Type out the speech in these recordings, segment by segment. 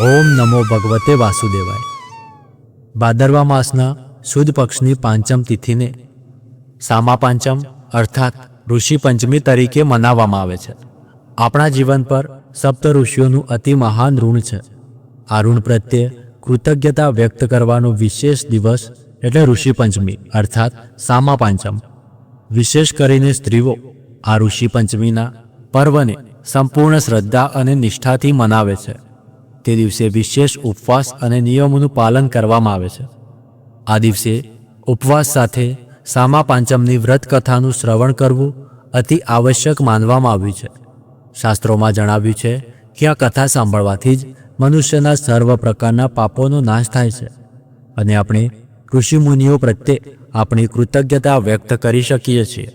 ઓમ નમો ભગવતે વાસુદેવાય। ભાદરવા માસના સુદ પક્ષની પાંચમ તિથિને સામા પાંચમ અર્થાત ઋષિ પંચમી તરીકે મનાવવામાં આવે છે। આપણા જીવન પર સપ્ત ઋષિઓનું અતિ મહાન ઋણ છે। આ ઋણ પ્રત્યે કૃતજ્ઞતા વ્યક્ત કરવાનો વિશેષ દિવસ એટલે ઋષિ પંચમી અર્થાત સામા પાંચમ। વિશેષ કરીને સ્ત્રીઓ આ ઋષિ પંચમીના પર્વને સંપૂર્ણ શ્રદ્ધા અને નિષ્ઠાથી મનાવે છે। તે દિવસે વિશેષ ઉપવાસ અને નિયમોનું પાલન કરવામાં આવે છે। આ દિવસે ઉપવાસ સાથે સામા પાંચમની વ્રત કથાનું શ્રવણ કરવું અતિ આવશ્યક માનવામાં આવ્યું છે। શાસ્ત્રોમાં જણાવ્યું છે કે આ કથા સાંભળવાથી જ મનુષ્યના સર્વ પ્રકારના પાપોનો નાશ થાય છે અને આપણે ઋષિમુનિઓ પ્રત્યે આપણી કૃતજ્ઞતા વ્યક્ત કરી શકીએ છીએ।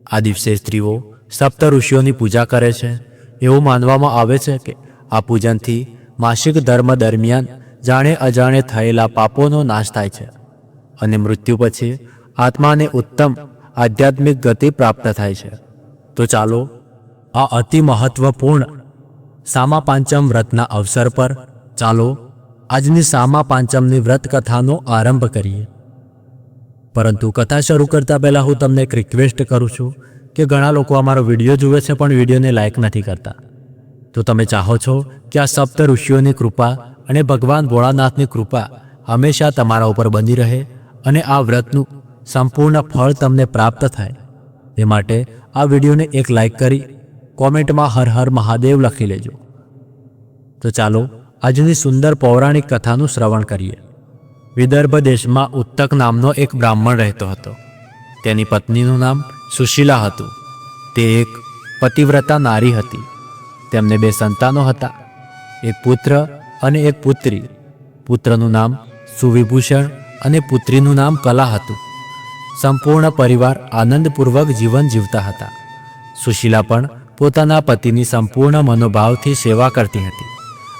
આ દિવસે સ્ત્રીઓ સપ્ત ઋષિઓની પૂજા કરે છે। એવું માનવામાં આવે છે કે આ પૂજનથી માસિક ધર્મ દરમિયાન જાણે અજાણે થયેલા પાપોનો નાશ થાય છે અને મૃત્યુ પછી આત્માને ઉત્તમ આધ્યાત્મિક ગતિ પ્રાપ્ત થાય છે। તો ચાલો આ અતિ મહત્વપૂર્ણ સામા પાંચમ વ્રતના અવસર પર આજની સામા પાંચમની વ્રત કથાનો આરંભ કરીએ। પરંતુ કથા શરૂ કરતા પહેલાં હું તમને એક રિક્વેસ્ટ કરું છું કે ઘણા લોકો અમારો વિડીયો જુએ છે પણ વિડીયોને લાઇક નથી કરતા। તો તમે ચાહો છો કે આ સપ્ત ઋષિઓની કૃપા અને ભગવાન ભોળાનાથની કૃપા હંમેશા તમારા ઉપર બની રહે અને આ વ્રતનું સંપૂર્ણ ફળ તમને પ્રાપ્ત થાય, તે માટે આ વિડીયોને એક લાઇક કરી કોમેન્ટમાં હર હર મહાદેવ લખી લેજો। તો ચાલો આજની સુંદર પૌરાણિક કથાનું શ્રવણ કરીએ। વિદર્ભ દેશમાં ઉત્તક નામનો એક બ્રાહ્મણ રહેતો હતો। તેની પત્નીનું નામ સુશીલા હતું। તે એક પતિવ્રતા નારી હતી। તેમને 2 સંતાનો હતા, એક પુત્ર અને એક પુત્રી। પુત્રનું નામ સુવિભૂષણ અને પુત્રીનું નામ કલા હતું। સંપૂર્ણ પરિવાર આનંદપૂર્વક જીવન જીવતા હતા। સુશીલા પણ પોતાના પતિની સંપૂર્ણ મનોભાવથી સેવા કરતી હતી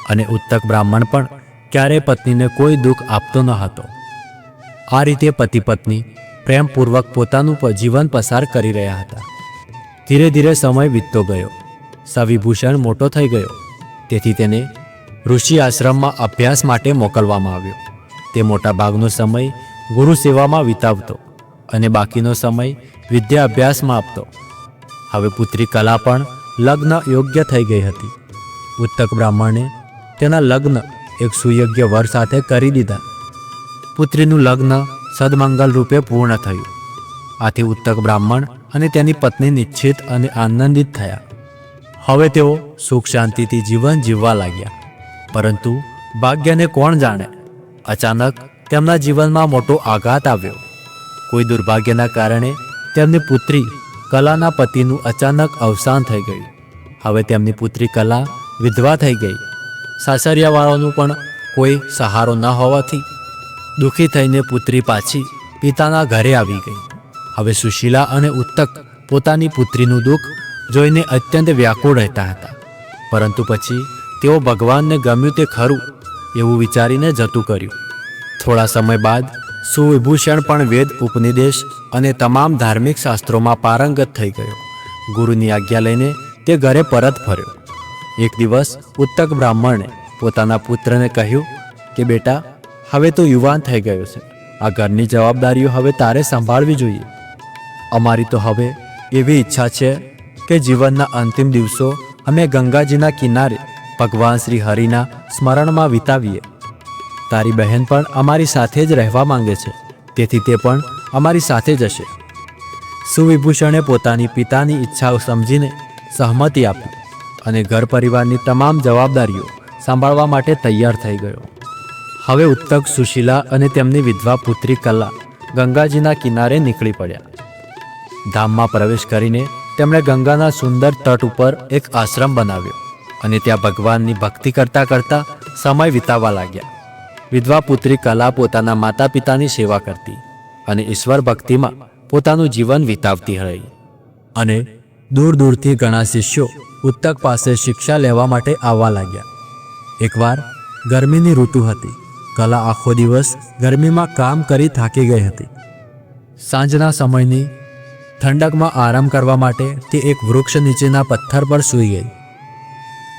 અને ઉત્તક બ્રાહ્મણ પણ ક્યારેય પત્નીને કોઈ દુઃખ આપતો ન હતો। આ રીતે પતિ પત્ની પ્રેમપૂર્વક પોતાનું જીવન પસાર કરી રહ્યા હતા। ધીરે ધીરે સમય વીતતો ગયો। સવિભૂષણ મોટો થઈ ગયો, તેથી તેને ઋષિ આશ્રમમાં અભ્યાસ માટે મોકલવામાં આવ્યો। તે મોટા ભાગનો સમય ગુરુ સેવામાં વિતાવતો અને બાકીનો સમય વિદ્યા અભ્યાસમાં આપતો। હવે પુત્રી કલા પણ લગ્ન યોગ્ય થઈ ગઈ હતી। ઉત્તક બ્રાહ્મણે તેના લગ્ન એક સુયોગ્ય વર સાથે કરી દીધા। પુત્રીનું લગ્ન સદમંગલ રૂપે પૂર્ણ થયું। આથી ઉત્તક બ્રાહ્મણ અને તેની પત્ની નિશ્ચિત અને આનંદિત થયા। હવે તેઓ સુખ શાંતિથી જીવન જીવવા લાગ્યા। પરંતુ ભાગ્યને કોણ જાણે, અચાનક તેમના જીવનમાં મોટો આઘાત આવ્યો। કોઈ દુર્ભાગ્યના કારણે તેમની પુત્રી કલાના પતિનું અચાનક અવસાન થઈ ગયું। હવે તેમની પુત્રી કલા વિધવા થઈ ગઈ। સાસરિયાવાળાનું પણ કોઈ સહારો ન હોવાથી દુઃખી થઈને પુત્રી પાછી પિતાના ઘરે આવી ગઈ। હવે સુશીલા અને ઉત્તક પોતાની પુત્રીનું દુઃખ જોઈને અત્યંત વ્યાકુળ રહેતા હતા। પરંતુ પછી તેઓ ભગવાનને ગમ્યું તે ખરું એવું વિચારીને જતું કર્યું। થોડા સમય બાદ સુવિભૂષણ પણ વેદ ઉપનિદેશ અને તમામ ધાર્મિક શાસ્ત્રોમાં પારંગત થઈ ગયો। ગુરુની આજ્ઞા લઈને તે ઘરે પરત ફર્યો। એક દિવસ ઉત્તક બ્રાહ્મણે પોતાના પુત્રને કહ્યું કે બેટા, હવે તો યુવાન થઈ ગયો છે। આ ઘરની જવાબદારીઓ હવે તારે સંભાળવી જોઈએ। અમારી તો હવે એવી ઈચ્છા છે કે જીવનના અંતિમ દિવસો અમે ગંગાજીના કિનારે ભગવાન શ્રી હરિના સ્મરણમાં વિતાવીએ। તારી બહેન પણ અમારી સાથે જ રહેવા માંગે છે, તેથી તે પણ અમારી સાથે જ હશે। સુવિભૂષણે પોતાની પિતાની ઈચ્છા સમજીને સહમતિ આપી અને ઘર પરિવારની તમામ જવાબદારીઓ સંભાળવા માટે તૈયાર થઈ ગયો। હવે ઉત્તક, સુશીલા અને તેમની વિધવા પુત્રી કલા ગંગાજીના કિનારે નીકળી પડ્યા। ધામમાં પ્રવેશ કરીને તેમણે ગંગાના સુંદર તટ ઉપર એક આશ્રમ બનાવ્યો અને ત્યાં ભગવાનની ભક્તિ કરતાં કરતાં સમય વિતાવવા લાગ્યા। વિધવા પુત્રી કલા પોતાના માતા પિતાની સેવા કરતી અને ઈશ્વર ભક્તિમાં પોતાનું જીવન વિતાવતી રહી। અને દૂર દૂરથી ઘણા શિષ્યો ઉત્તક પાસે શિક્ષા લેવા માટે આવવા લાગ્યા। એકવાર ગરમીની ઋતુ હતી। કલા આખો દિવસ ગરમીમાં કામ કરી થાકી ગઈ હતી। સાંજના સમયની ઠંડકમાં આરામ કરવા માટે તે એક વૃક્ષ નીચેના પથ્થર પર સૂઈ ગઈ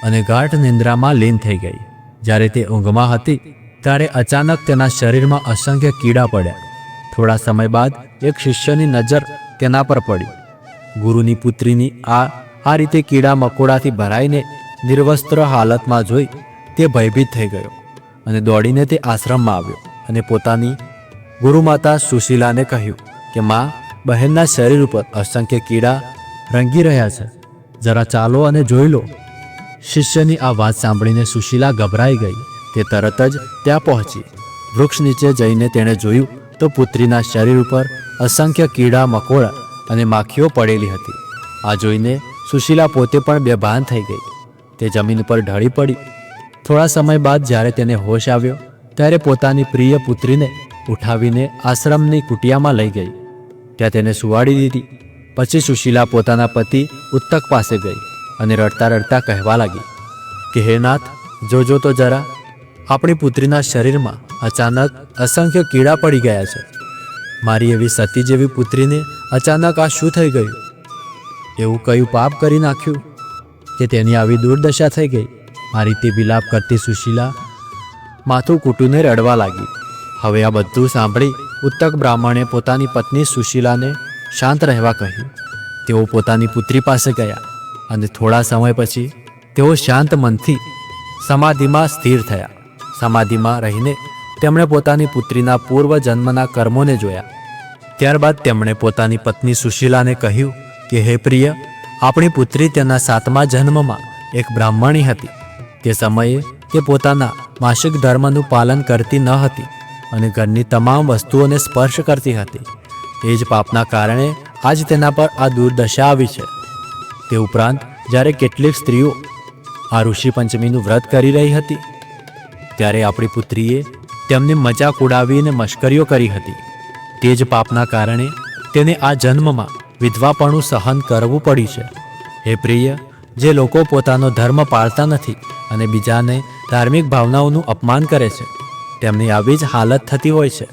અને ગાઢ નિંદ્રામાં લીન થઈ ગઈ. જ્યારે તે ઊંઘમાં હતી ત્યારે અચાનક તેના શરીરમાં અસંખ્ય કીડા પડ્યા. થોડા સમય બાદ એક શિષ્યની નજર તેના પર પડી. ગુરુની પુત્રીની આ રીતે કીડા મકોડાથી ભરાઈને નિર્વસ્ત્ર હાલતમાં જોઈ તે ભયભીત થઈ ગયો અને દોડીને તે આશ્રમમાં આવ્યો અને પોતાની ગુરુમાતા સુશીલાને કહ્યું કે માં, બહેનના શરીર ઉપર અસંખ્ય કીડા રંગી રહ્યા છે, જરા ચાલો અને જોઈ લો. શિષ્યની આ વાત સાંભળીને સુશીલા ગભરાઈ ગઈ. તે તરત જ ત્યાં પહોંચી. વૃક્ષ નીચે જઈને તેણે જોયું તો પુત્રીના શરીર ઉપર અસંખ્ય કીડા મકોડા અને માખીઓ પડેલી હતી. આ જોઈને સુશીલા પોતે પણ બેભાન થઈ ગઈ. તે જમીન પર ઢળી પડી. થોડા સમય બાદ જ્યારે તેને હોશ આવ્યો ત્યારે પોતાની પ્રિય પુત્રીને ઉઠાવીને આશ્રમની કુટિયામાં લઈ ગઈ. ત્યાં તેને સુવાડી દીધી. પછી સુશીલા પોતાના પતિ ઉત્તક પાસે ગઈ અને રડતા રડતા કહેવા લાગી કે હે નાથ, જોજો તો જરા, આપણી પુત્રીના શરીરમાં અચાનક અસંખ્ય કીડા પડી ગયા છે. મારી એવી સતી જેવી પુત્રીને અચાનક આ શું થઈ ગયું? એવું કયું પાપ કરી નાખ્યું કે તેની આવી દુર્દશા થઈ ગઈ? આ રીતે વિલાપ કરતી સુશીલા માથું કૂટીને રડવા લાગી. હવે આ બધું સાંભળી ઉત્તક બ્રાહ્મણે પોતાની પત્ની સુશીલાને શાંત રહેવા કહ્યું. તેઓ પોતાની પુત્રી પાસે ગયા અને થોડા સમય પછી તેઓ શાંત મનથી સમાધિમાં સ્થિર થયા. સમાધિમાં રહીને તેમણે પોતાની પુત્રીના પૂર્વ જન્મના કર્મોને જોયા. ત્યારબાદ તેમણે પોતાની પત્ની સુશીલાને કહ્યું કે હે પ્રિય, આપણી પુત્રી તેના 7મા જન્મમાં એક બ્રાહ્મણી હતી. તે સમયે તે પોતાના માસિક ધર્મનું પાલન કરતી ન હતી અને ઘરની તમામ વસ્તુઓને સ્પર્શ કરતી હતી. તે જ પાપના કારણે આજ તેના પર આ દુર્દશા આવી છે. તે ઉપરાંત જ્યારે કેટલીક સ્ત્રીઓ આ ઋષિ પંચમીનું વ્રત કરી રહી હતી ત્યારે આપણી પુત્રીએ તેમની મજાક ઉડાવીને મશ્કરીઓ કરી હતી. તે જ પાપના કારણે તેને આ જન્મમાં વિધવાપણું સહન કરવું પડ્યું છે. હે પ્રિય, જે લોકો પોતાનો ધર્મ પાળતા નથી અને બીજાને ધાર્મિક ભાવનાઓનું અપમાન કરે છે, તેમની આવી જ હાલત થતી હોય છે.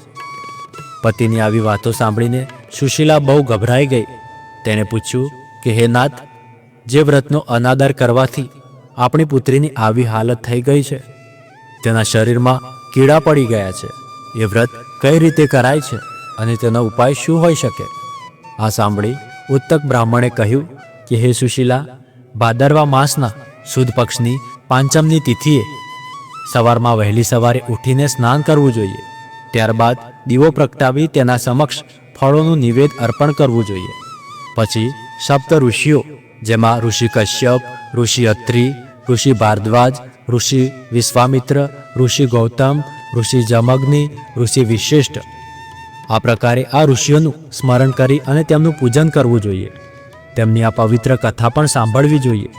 પતિની આવી વાતો સાંભળીને સુશીલા બહુ ગભરાઈ ગઈ. તેણે પૂછ્યું કે હે નાથ, જે વ્રતનો અનાદર કરવાથી આપણી પુત્રીની આવી હાલત થઈ ગઈ છે, તેના શરીરમાં કીડા પડી ગયા છે, એ વ્રત કઈ રીતે કરાય છે અને તેનો ઉપાય શું હોઈ શકે? આ સાંભળી ઉત્તક બ્રાહ્મણે કહ્યું કે હે સુશીલા, ભાદરવા માસના સુદ પક્ષની પાંચમની તિથિએ સવારમાં વહેલી સવારે ઉઠીને સ્નાન કરવું જોઈએ. ત્યારબાદ દીવો પ્રગટાવી તેના સમક્ષ ફળોનું નિવેદ અર્પણ કરવું જોઈએ. પછી સપ્ત ઋષિઓ, જેમાં ઋષિ કશ્યપ, ઋષિ અત્રિ, ઋષિ ભારદ્વાજ, ઋષિ વિશ્વામિત્ર, ઋષિ ગૌતમ, ઋષિ જમગ્નિ, ઋષિ વિશિષ્ટ, આ પ્રકારે આ ઋષિઓનું સ્મરણ કરી અને તેમનું પૂજન કરવું જોઈએ. તેમની આ પવિત્ર કથા પણ સાંભળવી જોઈએ.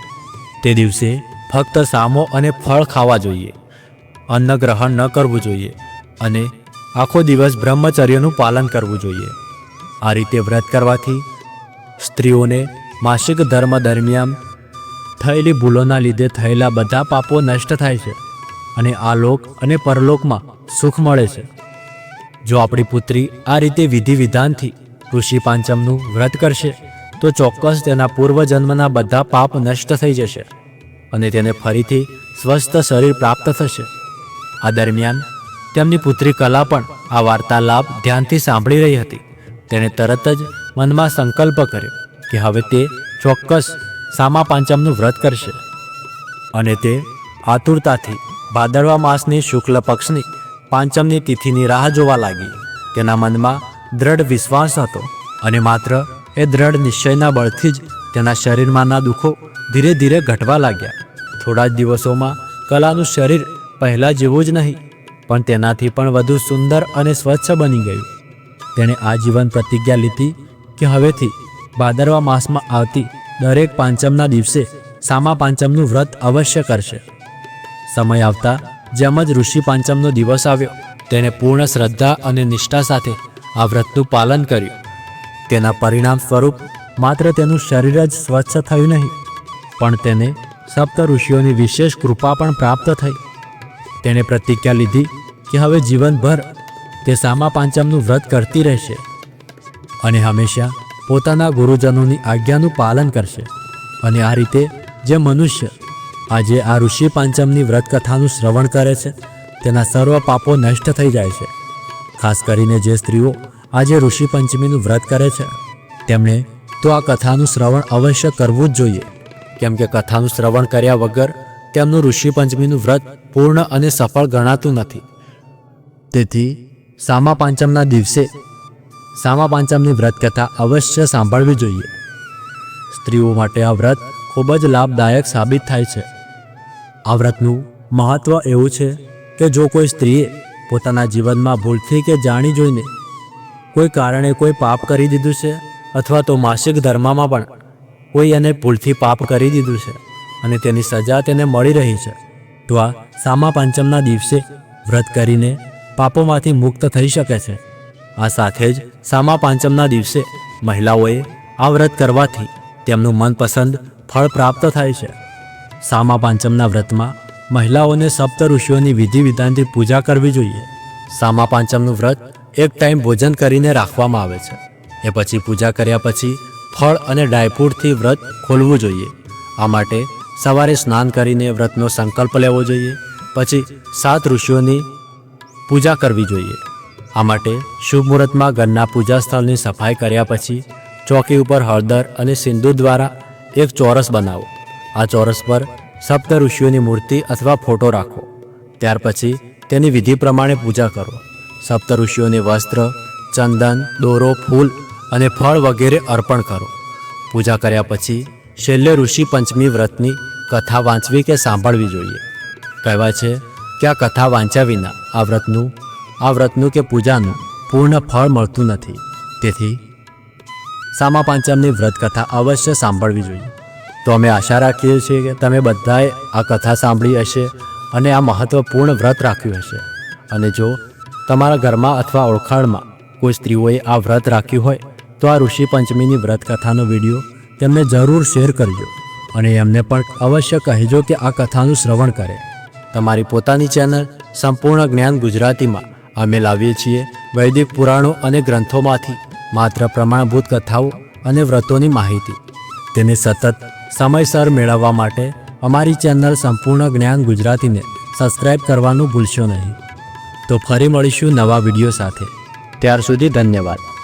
તે દિવસે ફક્ત સામો અને ફળ ખાવા જોઈએ, અન્ન ગ્રહણ ન કરવું જોઈએ અને આખો દિવસ બ્રહ્મચર્યનું પાલન કરવું જોઈએ. આ રીતે વ્રત કરવાથી સ્ત્રીઓને માસિક ધર્મ દરમિયાન થયેલી ભૂલોના લીધે થયેલા બધા પાપો નષ્ટ થાય છે અને આ લોક અને પરલોકમાં સુખ મળે છે. જો આપણી પુત્રી આ રીતે વિધિ વિધાનથી ઋષિ પાંચમનું વ્રત કરશે તો ચોક્કસ તેના પૂર્વજન્મના બધા પાપ નષ્ટ થઈ જશે અને તેને ફરીથી સ્વસ્થ શરીર પ્રાપ્ત થશે. આ દરમિયાન તેમની પુત્રી કલા પણ આ વાર્તાલાપ ધ્યાનથી સાંભળી રહી હતી. તેણે તરત જ મનમાં સંકલ્પ કર્યો કે હવે તે ચોક્કસ સામા પાંચમનું વ્રત કરશે અને તે આતુરતાથી ભાદરવા માસની શુક્લ પક્ષની પાંચમની તિથિની રાહ જોવા લાગી. તેના મનમાં દ્રઢ વિશ્વાસ હતો અને માત્ર એ દ્રઢ નિશ્ચયના બળથી જ તેના શરીરમાંના દુઃખો ધીરે ધીરે ઘટવા લાગ્યા. થોડા જ દિવસોમાં કલાનું શરીર પહેલાં જેવું જ નહીં પણ તેનાથી પણ વધુ સુંદર અને સ્વચ્છ બની ગયું. તેણે આજીવન પ્રતિજ્ઞા લીધી કે હવેથી ભાદરવા માસમાં આવતી દરેક પાંચમના દિવસે સામા પાંચમનું વ્રત અવશ્ય કરશે. સમય આવતા જેમ જ ઋષિ પાંચમનો દિવસ આવ્યો, તેણે પૂર્ણ શ્રદ્ધા અને નિષ્ઠા સાથે આ વ્રતનું પાલન કર્યું. તેના પરિણામ સ્વરૂપ માત્ર તેનું શરીર જ સ્વચ્છ થયું નહીં પણ તેને સપ્ત ઋષિઓની વિશેષ કૃપા પણ પ્રાપ્ત થઈ. તેણે પ્રતિજ્ઞા લીધી કે હવે જીવનભર તે સામા પાંચમનું વ્રત કરતી રહેશે અને હંમેશા પોતાના ગુરુજનોની આજ્ઞાનું પાલન કરશે અને આ રીતે જે મનુષ્ય આજે આ ઋષિ પાંચમની વ્રત કથાનું શ્રવણ કરે છે તેના સર્વ પાપો નષ્ટ થઈ જાય છે. ખાસ કરીને જે સ્ત્રીઓ આજે ઋષિ પંચમીનું વ્રત કરે છે તેમણે તો આ કથાનું શ્રવણ અવશ્ય કરવું જ જોઈએ, કેમ કે કથાનું શ્રવણ કર્યા વગર તેમનું ઋષિ પંચમીનું વ્રત પૂર્ણ અને સફળ ગણાતું નથી. તેથી સામા પાંચમના દિવસે સામા પાંચમની વ્રત કથા અવશ્ય સાંભળવી જોઈએ. સ્ત્રીઓ માટે આ વ્રત ખૂબ જ લાભદાયક સાબિત થાય છે. આ વ્રતનું મહત્ત્વ એવું છે કે જો કોઈ સ્ત્રીએ પોતાના જીવનમાં ભૂલથી કે જાણી જોઈને કોઈ કારણે કોઈ પાપ કરી દીધું છે અથવા તો માસિક ધર્મમાં પણ કોઈ એને ભૂલથી પાપ કરી દીધું છે અને તેની સજા તેને મળી રહી છે, તો આ સામા પાંચમના દિવસે વ્રત કરીને પાપોમાંથી મુક્ત થઈ શકે છે. આ સાથે જ સામા પાંચમના દિવસે મહિલાઓએ આ વ્રત કરવાથી તેમનું મનપસંદ ફળ પ્રાપ્ત થાય છે. સામા પાંચમના વ્રતમાં મહિલાઓને સપ્ત ઋષિઓની વિધિ વિધાનથી પૂજા કરવી જોઈએ. સામા પાંચમનું વ્રત એક ટાઈમ ભોજન કરીને રાખવામાં આવે છે. એ પછી પૂજા કર્યા પછી ફળ અને ડ્રાયફ્રૂટથી વ્રત ખોલવું જોઈએ. આ માટે સવારે સ્નાન કરીને વ્રતનો સંકલ્પ લેવો જોઈએ. પછી 7 ઋષિઓની પૂજા કરવી જોઈએ. આ માટે શુભ મુહૂર્તમાં ઘરના પૂજા સ્થળની સફાઈ કર્યા પછી ચોકી ઉપર હળદર અને સિંદૂર દ્વારા એક ચોરસ બનાવો. આ ચોરસ પર સપ્ત ઋષિઓની મૂર્તિ અથવા ફોટો રાખો. ત્યાર પછી તેની વિધિ પ્રમાણે પૂજા કરો. સપ્ત ઋષિઓને વસ્ત્ર, ચંદન, દોરો, ફૂલ અને ફળ વગેરે અર્પણ કરો. પૂજા કર્યા પછી છેલ્લે ઋષિ પંચમી વ્રતની કથા વાંચવી કે સાંભળવી જોઈએ. કહેવાય છે કે આ કથા વાંચ્યા વિના આ વ્રતનું કે પૂજાનું પૂર્ણ ફળ મળતું નથી. તેથી સામા પાંચમની વ્રત કથા અવશ્ય સાંભળવી જોઈએ. તો અમે આશા રાખીએ છીએ કે તમે બધાએ આ કથા સાંભળી હશે અને આ મહત્ત્વપૂર્ણ વ્રત રાખ્યું હશે. અને જો તમારા ઘરમાં અથવા ઓળખાણમાં કોઈ સ્ત્રીઓએ આ વ્રત રાખ્યું હોય તો આ ઋષિ પંચમીની વ્રત કથાનો વિડીયો તેમને જરૂર શેર કરજો અને એમને પણ અવશ્ય કહેજો કે આ કથાનું શ્રવણ કરે. તમારી પોતાની ચેનલ સંપૂર્ણ જ્ઞાન ગુજરાતીમાં અમે લાવીએ છીએ વૈદિક પુરાણો અને ગ્રંથોમાંથી માત્ર પ્રમાણભૂત કથાઓ અને વ્રતોની માહિતી. તેને સતત સમયસર મેળવવા માટે અમારી ચેનલ સંપૂર્ણ જ્ઞાન ગુજરાતીને સબસ્ક્રાઈબ કરવાનું ભૂલશો નહીં. તો ફરી મળીશું નવા વિડીયો સાથે. ત્યાર સુધી ધન્યવાદ.